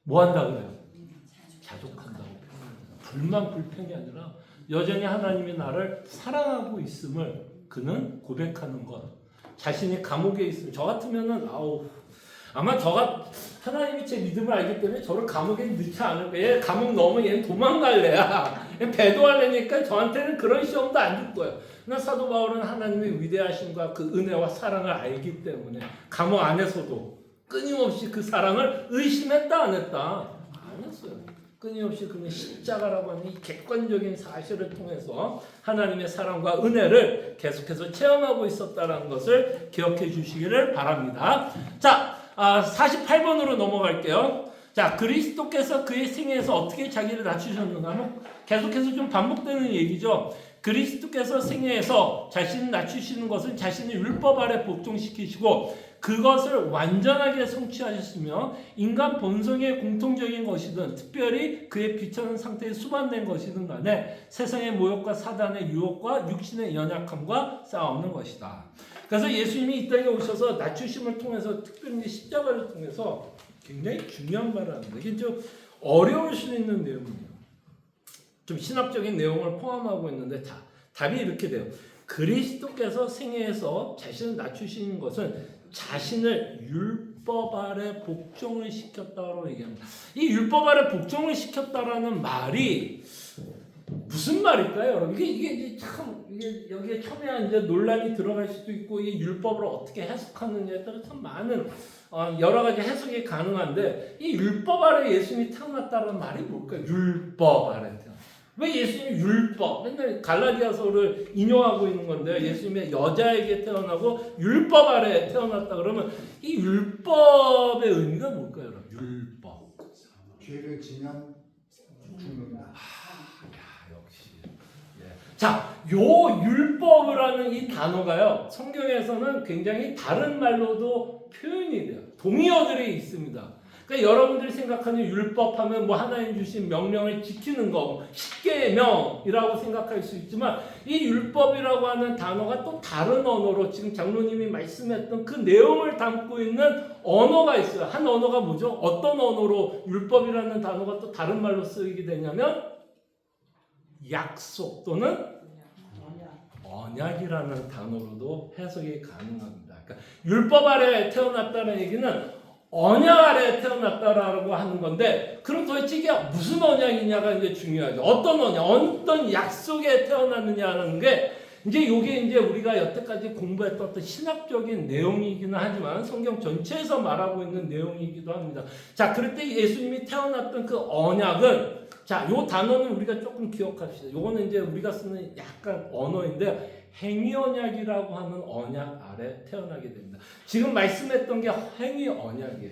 뭐 한다 그래요? 자족한다고 표현합니다. 불만 불평이 아니라 여전히 하나님이 나를 사랑하고 있음을 그는 고백하는 것. 자신이 감옥에 있으면 저 같으면은 아마 하나님이 제 믿음을 알기 때문에 저를 감옥에 넣지 않을 거예요. 감옥 넣으면 얘는 도망갈래야. 배도할래니까 저한테는 그런 시험도 안 줄 거예요. 그러나 사도 바울은 하나님의 위대하심과 그 은혜와 사랑을 알기 때문에 감옥 안에서도 끊임없이 그 사랑을 의심했다 안 했다? 안 했어요. 끊임없이 그는 십자가라고 하는 이 객관적인 사실을 통해서 하나님의 사랑과 은혜를 계속해서 체험하고 있었다는 것을 기억해 주시기를 바랍니다. 자, 48번으로 넘어갈게요. 자, 그리스도께서 그의 생애에서 어떻게 자기를 낮추셨는가? 계속해서 좀 반복되는 얘기죠. 그리스도께서 생애에서 자신을 낮추시는 것은 자신의 율법 아래 복종시키시고 그것을 완전하게 성취하셨으며 인간 본성의 공통적인 것이든 특별히 그의 비천한 상태에 수반된 것이든 간에 세상의 모욕과 사단의 유혹과 육신의 연약함과 싸우는 것이다. 그래서 예수님이 이 땅에 오셔서 낮추심을 통해서 특별히 십자가를 통해서 굉장히 중요한 말을 합니다. 이게 좀 어려울 수 있는 내용이에요. 좀 신학적인 내용을 포함하고 있는데 답이 이렇게 돼요. 그리스도께서 생애에서 자신을 낮추시는 것은 자신을 율법 아래 복종을 시켰다고 얘기합니다. 이 율법 아래 복종을 시켰다라는 말이 무슨 말일까요, 여러분? 이게 참 여기에 첨예한 이제 논란이 들어갈 수도 있고 이 율법을 어떻게 해석하느냐에 따라 참 많은 여러 가지 해석이 가능한데 이 율법 아래 예수님이 태어났다는 말이 뭘까요? 율법 아래 태어났다. 왜 예수님이 율법, 맨날 갈라디아서를 인용하고 있는 건데 예수님이 여자에게 태어나고 율법 아래 태어났다 그러면 이 율법의 의미가 뭘까요, 여러분? 율법. 죄를 지면 죽는다. 역시. 자, 요 율법이라는 이 단어가요, 성경에서는 굉장히 다른 말로도 표현이 돼요. 동의어들이 있습니다. 그러니까 여러분들이 생각하는 율법하면 뭐 하나님 주신 명령을 지키는 거, 십계명이라고 생각할 수 있지만 이 율법이라고 하는 단어가 또 다른 언어로 지금 장로님이 말씀했던 그 내용을 담고 있는 언어가 있어요. 한 언어가 뭐죠? 어떤 언어로 율법이라는 단어가 또 다른 말로 쓰이게 되냐면 약속 또는 언약이라는 단어로도 해석이 가능합니다. 그러니까 율법 아래 태어났다는 얘기는 언약 아래 태어났다라고 하는 건데, 그럼 도대체 이게 무슨 언약이냐가 이제 중요하죠. 어떤 언약, 어떤 약속에 태어났느냐는 게 이제 이게 우리가 여태까지 공부했던 어떤 신학적인 내용이기는 하지만 성경 전체에서 말하고 있는 내용이기도 합니다. 자, 그럴 때 예수님이 태어났던 그 언약은, 자, 요 단어는 우리가 조금 기억합시다. 요거는 이제 우리가 쓰는 약간 언어인데 행위 언약이라고 하는 언약 아래 태어나게 됩니다. 지금 말씀했던 게 행위 언약이에요.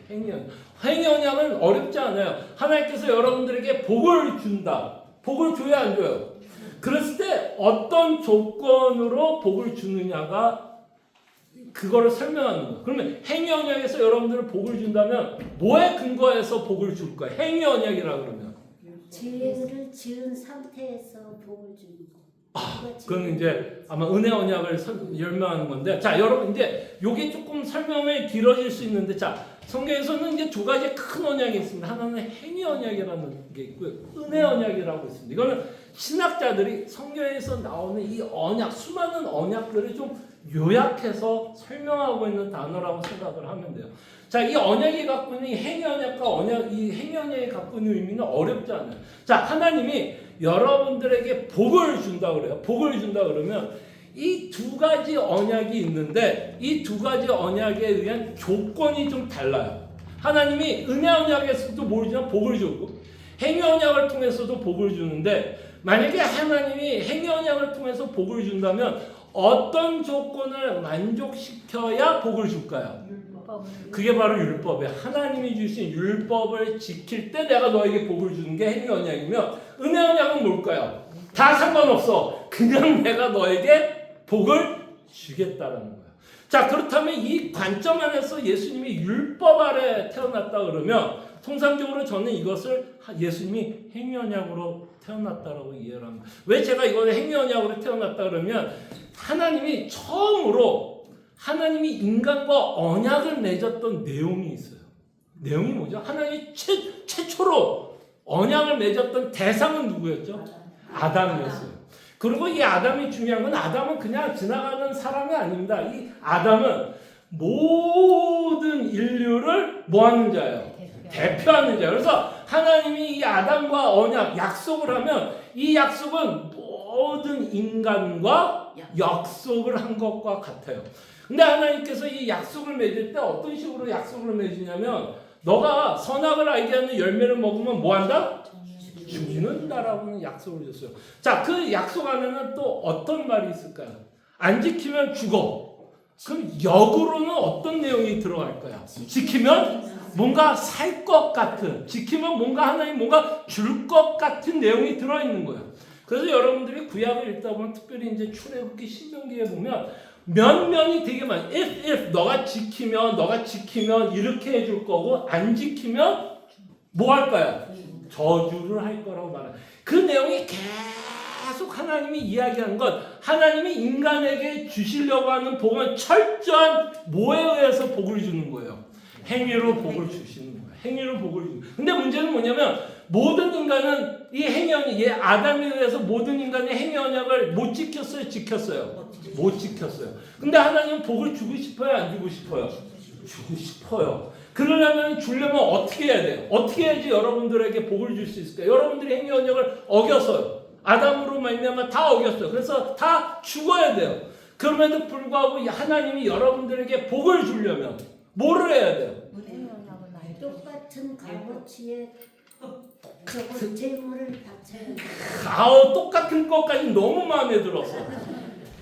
행위 언약은 어렵지 않아요. 하나님께서 여러분들에게 복을 준다. 복을 줘야 안 줘요? 그랬을 때 어떤 조건으로 복을 주느냐가 그거를 설명하는 거예요. 그러면 행위 언약에서 여러분들을 복을 준다면 뭐에 근거해서 복을 줄 거예요? 행위 언약이라 그러면 죄를 지은 상태에서 복을 주는 거. 그건 이제 아마 은혜 언약을 설명하는 건데, 자, 여러분 이제 요게 조금 설명이 길어질 수 있는데, 자, 성경에서는 이제 두 가지 큰 언약이 있습니다. 하나는 행위 언약이라는 게 있고요, 은혜 언약이라고 있습니다. 이거는 신학자들이 성경에서 나오는 이 언약, 수많은 언약들을 좀 요약해서 설명하고 있는 단어라고 생각을 하면 돼요. 자, 이 언약이 갖고 있는 이 행위 언약과 이 행위 언약이 갖고 있는 의미는 어렵지 않아요. 자, 하나님이 여러분들에게 복을 준다 그래요. 복을 준다 그러면 이 두 가지 언약이 있는데 이 두 가지 언약에 의한 조건이 좀 달라요. 하나님이 은혜 언약에서도 뭘 주냐? 복을 주고, 행위 언약을 통해서도 복을 주는데, 만약에 하나님이 행위 언약을 통해서 복을 준다면 어떤 조건을 만족시켜야 복을 줄까요? 그게 바로 율법이에요. 하나님이 주신 율법을 지킬 때 내가 너에게 복을 주는 게 행위 언약이면, 은혜 언약은 뭘까요? 다 상관없어. 그냥 내가 너에게 복을 주겠다라는 거예요. 자, 그렇다면 이 관점 안에서 예수님이 율법 아래 태어났다 그러면 통상적으로 저는 이것을 예수님이 행위 언약으로 태어났다라고 이해를 합니다. 왜 제가 이걸 행위 언약으로 태어났다 그러면, 하나님이 처음으로 하나님이 인간과 언약을 맺었던 내용이 있어요. 내용이 뭐죠? 하나님이 최초로 언약을 맺었던 대상은 누구였죠? 아담이었어요. 그리고 이 아담이 중요한 건, 아담은 그냥 지나가는 사람이 아닙니다. 이 아담은 모든 인류를 뭐 하는 자예요? 대표하는 자예요. 그래서 하나님이 이 아담과 언약, 약속을 하면 이 약속은 모든 인간과 약속을 한 것과 같아요. 근데 하나님께서 이 약속을 맺을 때 어떤 식으로 약속을 맺으냐면, 너가 선악을 알게 하는 열매를 먹으면 뭐 한다? 죽는다라고는 약속을 줬어요. 자, 그 약속 안에는 또 어떤 말이 있을까요? 안 지키면 죽어. 그럼 역으로는 어떤 내용이 들어갈까요? 지키면 뭔가 살 것 같은, 지키면 뭔가 하나님 뭔가 줄 것 같은 내용이 들어있는 거예요. 그래서 여러분들이 구약을 읽다 보면, 특별히 이제 출애굽기, 신명기에 보면 면면이 되게 많아요. if 너가 지키면 이렇게 해줄 거고, 안 지키면 뭐 할까요? 저주를 할 거라고 말해요. 그 내용이 계속 하나님이 이야기하는 것, 하나님이 인간에게 주시려고 하는 복은 철저한 뭐에 의해서 복을 주는 거예요? 행위로 복을 주시는 거예요. 행위로 복을 주는 거예요. 근데 문제는 뭐냐면, 모든 인간은 이 행위 언약, 아담에 의해서 모든 인간의 행위 언약을 못 지켰어요? 지켰어요? 못 지켰어요. 근데 하나님은 복을 주고 싶어요? 안 주고 싶어요? 주고 싶어요. 그러려면, 주려면 어떻게 해야 돼요? 어떻게 해야지 여러분들에게 복을 줄 수 있을까요? 여러분들이 행위 언약을 어겼어요. 아담으로 말미암아 다 어겼어요. 그래서 다 죽어야 돼요. 그럼에도 불구하고 하나님이 여러분들에게 복을 주려면 뭐를 해야 돼요? 똑같은 값어치에 저거 재물을 바쳐야 돼. 똑같은 것까지 너무 마음에 들었어.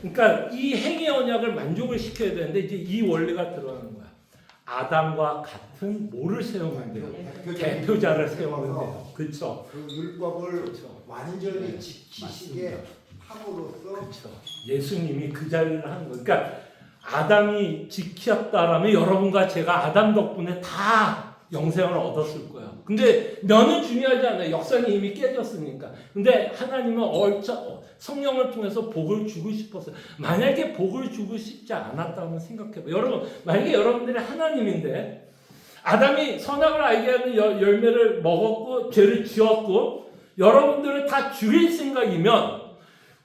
그러니까 이 행위 언약을 만족을 시켜야 되는데, 이제 이 원리가 들어가는 거야. 아담과 같은 뭐를 세우면 돼요? 대표자를 세우면 돼요. 그렇죠. 그 율법을 그렇죠. 완전히 지키시게 함으로써, 그렇죠. 예수님이 그 자리를 하는 거예요. 그러니까 아담이 지켰다라면 여러분과 제가 아담 덕분에 다 영생을 얻었을 거야. 근데 면은 중요하지 않아요. 역사는 이미 깨졌으니까. 근데 하나님은 성령을 통해서 복을 주고 싶었어요. 만약에 복을 주고 싶지 않았다면 생각해봐요. 여러분, 만약에 여러분들이 하나님인데 아담이 선악을 알게 하는 열매를 먹었고 죄를 지었고 여러분들을 다 죽일 생각이면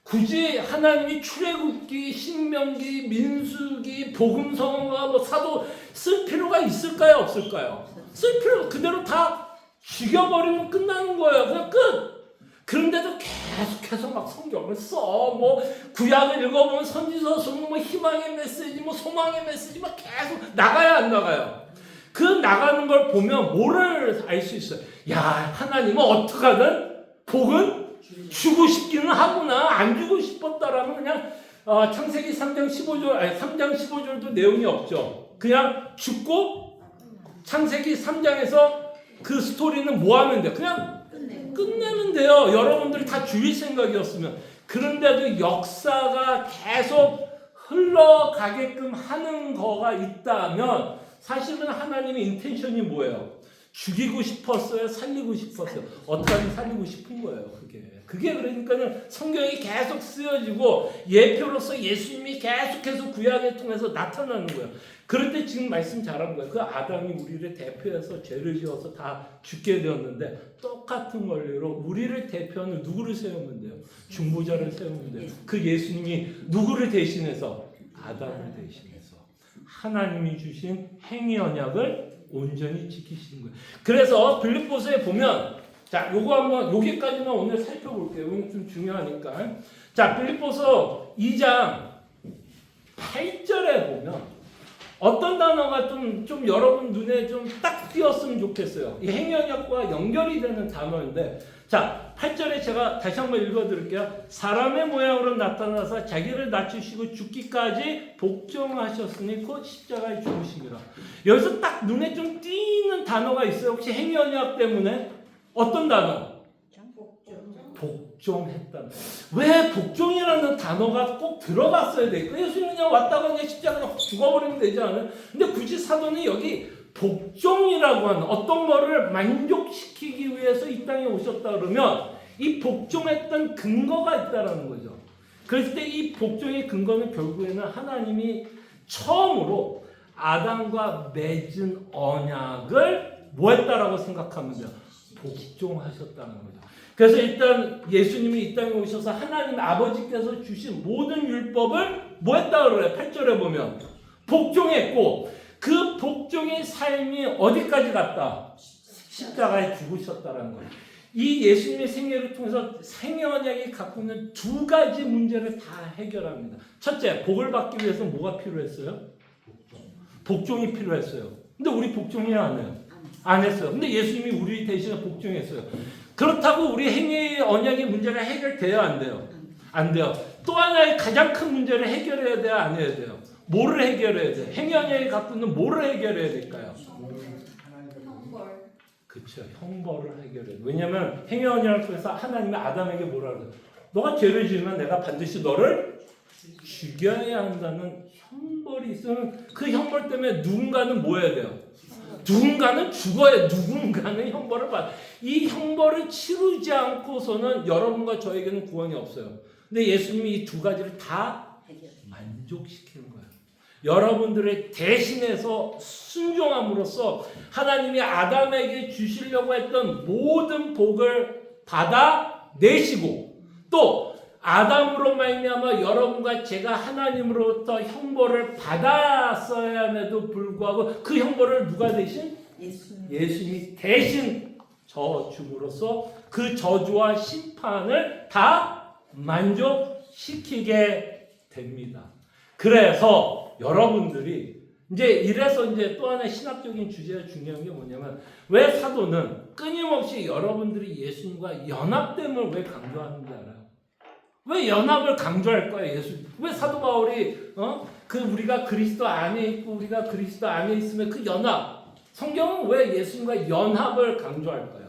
굳이 하나님이 출애굽기, 신명기, 민수기, 복음서가 뭐 사도 쓸 필요가 있을까요? 없을까요? 쓸 필요 그대로 다 죽여버리면 끝나는 거예요. 그냥 끝. 그런데도 계속해서 막 성경을 써. 뭐 구약을 읽어보면 선지서, 뭐 희망의 메시지, 뭐 소망의 메시지 막 계속 나가야 안 나가요. 그 나가는 걸 보면 뭐를 알 수 있어요? 야, 하나님은 어떡하든 복은 주고 싶기는 하구나. 안 주고 싶었다라면 그냥 창세기 3장 15절, 아니 3장 15절도 내용이 없죠. 그냥 죽고 창세기 3장에서 그 스토리는 뭐 하면 돼요? 그냥 끝내면 돼요. 여러분들이 다 죽일 생각이었으면. 그런데도 역사가 계속 흘러가게끔 하는 거가 있다면 사실은 하나님의 인텐션이 뭐예요? 죽이고 싶었어요? 살리고 싶었어요? 어떻게 살리고 싶은 거예요, 그게 그러니까는 성경이 계속 쓰여지고 예표로서 예수님이 계속해서 구약을 통해서 나타나는 거예요. 그럴 때 지금 말씀 잘한 거예요. 그 아담이 우리를 대표해서 죄를 지어서 다 죽게 되었는데 똑같은 원리로 우리를 대표하는 누구를 세우면 돼요? 중보자를 세우면 돼요. 그 예수님이 누구를 대신해서? 아담을 대신해서 하나님이 주신 행위 언약을 온전히 지키시는 거예요. 그래서 빌립보서에 보면 자, 요거 한번 여기까지만 오늘 살펴볼게요. 이건 좀 중요하니까. 자, 빌립보서 2장 8절에 보면 어떤 단어가 좀 여러분 눈에 좀 딱 띄었으면 좋겠어요. 이 행위언약과 연결이 되는 단어인데 자, 8절에 제가 다시 한번 읽어드릴게요. 사람의 모양으로 나타나서 자기를 낮추시고 죽기까지 복종하셨으니 곧 십자가에 죽으시니라. 여기서 딱 눈에 좀 띄는 단어가 있어요. 혹시 행위언약 때문에? 어떤 단어? 복종했다. 왜 복종이라는 단어가 꼭 들어갔어야 돼? 예수님 그냥 왔다가 그냥 십자가에 죽어버리면 되지 않아요? 근데 굳이 사도는 여기 복종이라고 하는 어떤 거를 만족시키기 위해서 이 땅에 오셨다 그러면 이 복종했던 근거가 있다라는 거죠. 그랬을 때 이 복종의 근거는 결국에는 하나님이 처음으로 아담과 맺은 언약을 뭐 했다라고 생각하면 돼요? 복종하셨다는 거죠. 그래서 일단 예수님이 이 땅에 오셔서 하나님 아버지께서 주신 모든 율법을 뭐 했다고 그래요? 8절에 보면 복종했고 그 복종의 삶이 어디까지 갔다? 십자가에 죽으셨다는 거예요. 이 예수님의 생애를 통해서 생애 언약이 갖고 있는 두 가지 문제를 다 해결합니다. 첫째, 복을 받기 위해서 뭐가 필요했어요? 복종이 필요했어요. 근데 우리 복종해야 안 해요? 안 했어요. 근데 예수님이 우리 대신에 복종했어요. 그렇다고 우리 행위 언약의 문제가 해결돼야 안 돼요? 안 돼요. 또 하나의 가장 큰 문제를 해결해야 돼요? 안 해야 돼요? 뭐를 해결해야 돼요? 행위 언약이 갖고 있는 뭐를 해결해야 될까요? 형벌. 그렇죠. 형벌을 해결해야 돼요. 왜냐하면 행위 언약을 통해서 하나님이 아담에게 뭐라 그래요? 너가 죄를 지으면 내가 반드시 너를 죽여야 한다는 형벌이 있으면 그 형벌 때문에 누군가는 뭐 해야 돼요? 누군가는 죽어야 누군가는 형벌을 받아. 이 형벌을 치르지 않고서는 여러분과 저에게는 구원이 없어요. 근데 예수님이 이 두 가지를 다 만족시키는 거예요. 여러분들의 대신해서 순종함으로써 하나님이 아담에게 주시려고 했던 모든 복을 받아내시고 또 아담으로 말미암아 여러분과 제가 하나님으로부터 형벌을 받았어야함에도 불구하고 그 형벌을 누가 대신? 예수님이 대신 져줌으로써 그 저주와 심판을 다 만족시키게 됩니다. 그래서 여러분들이 이래서 또 하나의 신학적인 주제가 중요한 게 뭐냐면 왜 사도는 끊임없이 여러분들이 예수님과 연합됨을 왜 강조하는지 알아요? 왜 연합을 강조할 거예요, 예수? 왜 사도 바울이 우리가 그리스도 안에 있고 우리가 그리스도 안에 있으면 그 연합. 성경은 왜 예수님과 연합을 강조할까요?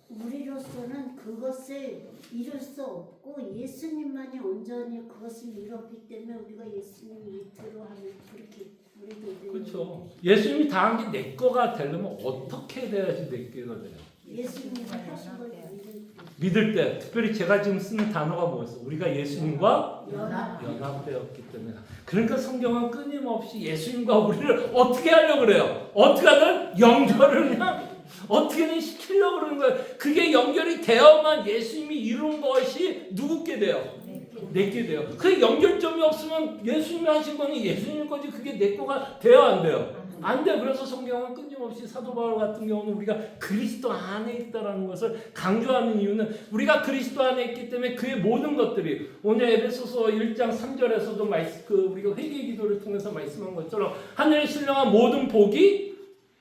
우리로서는 그것을 이룰 수 없고 예수님만이 온전히 그것을 이뤘기 때문에 우리가 예수님 밑으로 하는 그렇게 우리도 이제 그렇죠. 예수님이 다 한 게 내 거가 되려면 어떻게 돼야지 내 거가 돼요? 예수님이 하신 걸 믿을 때, 특별히 제가 지금 쓰는 단어가 뭐였어? 우리가 예수님과 연합. 연합되었기 때문에. 그러니까 성경은 끊임없이 예수님과 우리를 어떻게 하려고 그래요? 어떻게 하든 연결을 그냥 어떻게든 시키려고 그러는 거예요. 그게 연결이 되어야만 예수님이 이룬 것이 누구께 돼요? 내게 돼요. 그 연결점이 없으면 예수님이 하신 거는 예수님 거지 그게 내 거가 돼요, 안 돼요? 안 돼. 그래서 성경은 끊임없이 사도 바울 같은 경우는 우리가 그리스도 안에 있다라는 것을 강조하는 이유는 우리가 그리스도 안에 있기 때문에 그의 모든 것들이 오늘 에베소서 1장 3절에서도 우리가 회개 기도를 통해서 말씀한 것처럼 하늘에 신령한 모든 복이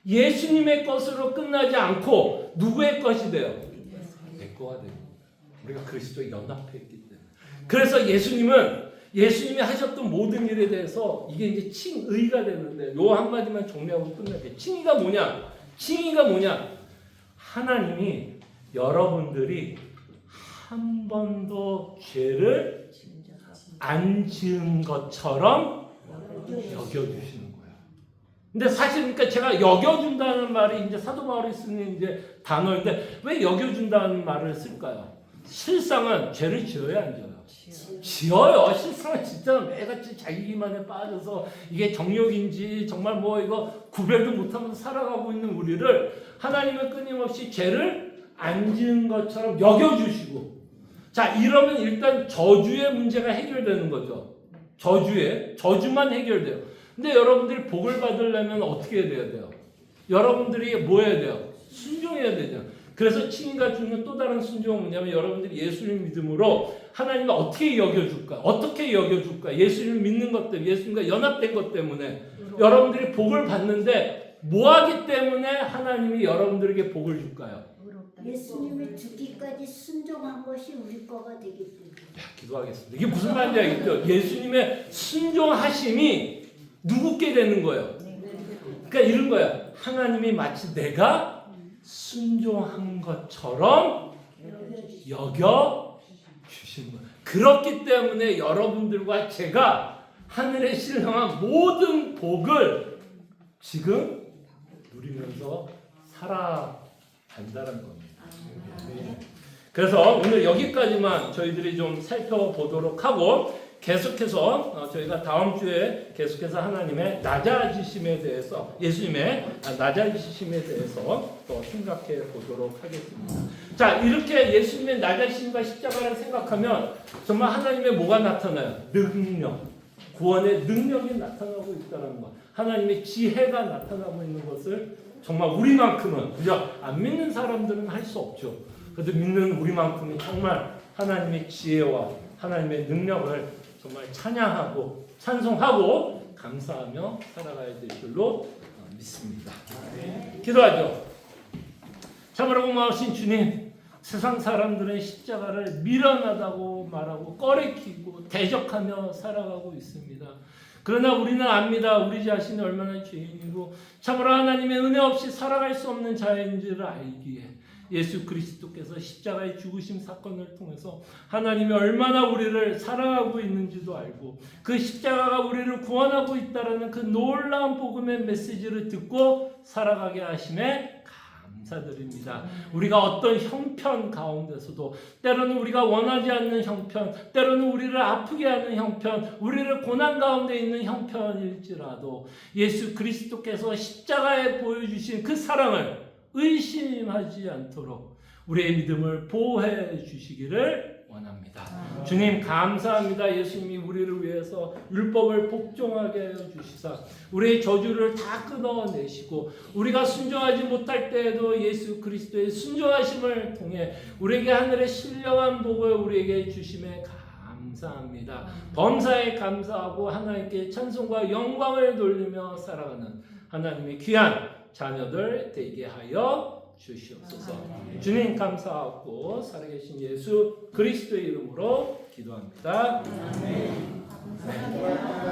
예수님의 것으로 끝나지 않고 누구의 것이 돼요? 내 거가 돼요. 우리가 그리스도에 연합했기 때문에. 그래서 예수님이 하셨던 모든 일에 대해서 이게 이제 칭의가 되는데 요 한마디만 정리하고 끝낼게요. 칭의가 뭐냐? 하나님이 여러분들이 한 번도 죄를 안 지은 것처럼 여겨주시는 거예요. 근데 사실 그러니까 제가 여겨준다는 말이 이제 사도 바울이 쓰는 이제 단어인데 왜 여겨준다는 말을 쓸까요? 실상은 죄를 지어야 안 지어요? 지어요. 실상은 진짜 매같이 자기 기만에 빠져서 이게 정욕인지 정말 뭐 이거 구별도 못하면서 살아가고 있는 우리를 하나님은 끊임없이 죄를 안 지은 것처럼 여겨주시고, 자 이러면 일단 저주의 문제가 해결되는 거죠. 저주만 해결돼요. 근데 여러분들이 복을 받으려면 어떻게 해야 돼요? 여러분들이 뭐 해야 돼요? 순종해야 되죠. 그래서 칭의가 주는 또 다른 순종은 뭐냐면 여러분들이 예수님 믿음으로 하나님을 어떻게 여겨줄까? 예수님을 믿는 것들, 예수님과 연합된 것 때문에 여러분들이 복을 받는데 뭐 하기 때문에 하나님이 여러분들에게 복을 줄까요? 예수님의 죽기까지 순종한 것이 우리 거가 되기 때문에. 기도하겠습니다. 이게 무슨 말인지 알겠죠? 예수님의 순종하심이 누구께 되는 거예요? 그러니까 이런 거야. 하나님이 마치 내가 순종한 것처럼 여겨 주신 거예요. 그렇기 때문에 여러분들과 제가 하늘에 신령한 모든 복을 지금 누리면서 살아간다는 겁니다. 그래서 오늘 여기까지만 저희들이 좀 살펴보도록 하고 계속해서 저희가 다음 주에 계속해서 하나님의 낮아지심에 대해서 예수님의 낮아지심에 대해서 또 생각해 보도록 하겠습니다. 자, 이렇게 예수님의 낮아지심과 십자가를 생각하면 정말 하나님의 뭐가 나타나요? 능력, 구원의 능력이 나타나고 있다는 것, 하나님의 지혜가 나타나고 있는 것을 정말 우리만큼은, 그죠? 안 믿는 사람들은 할 수 없죠. 그래도 믿는 우리만큼은 정말 하나님의 지혜와 하나님의 능력을 정말 찬양하고 찬송하고 감사하며 살아가야 될 줄로 믿습니다. 기도하죠. 참으로 고마우신 주님, 세상 사람들은 십자가를 미련하다고 말하고 꺼리키고 대적하며 살아가고 있습니다. 그러나 우리는 압니다. 우리 자신이 얼마나 죄인이고 참으로 하나님의 은혜 없이 살아갈 수 없는 자인지를 알기에 예수 그리스도께서 십자가의 죽으심 사건을 통해서 하나님이 얼마나 우리를 사랑하고 있는지도 알고 그 십자가가 우리를 구원하고 있다라는 그 놀라운 복음의 메시지를 듣고 살아가게 하심에 감사드립니다. 우리가 어떤 형편 가운데서도 때로는 우리가 원하지 않는 형편, 때로는 우리를 아프게 하는 형편, 우리를 고난 가운데 있는 형편일지라도 예수 그리스도께서 십자가에 보여주신 그 사랑을 의심하지 않도록 우리의 믿음을 보호해 주시기를 원합니다. 주님 감사합니다. 예수님이 우리를 위해서 율법을 복종하게 해 주시사 우리의 저주를 다 끊어내시고 우리가 순종하지 못할 때에도 예수 그리스도의 순종하심을 통해 우리에게 하늘의 신령한 복을 우리에게 주심에 감사합니다. 범사에 감사하고 하나님께 찬송과 영광을 돌리며 살아가는 하나님의 귀한 자녀들 되게 하여 주시옵소서. 주님 감사하고 살아계신 예수 그리스도의 이름으로 기도합니다. 아멘.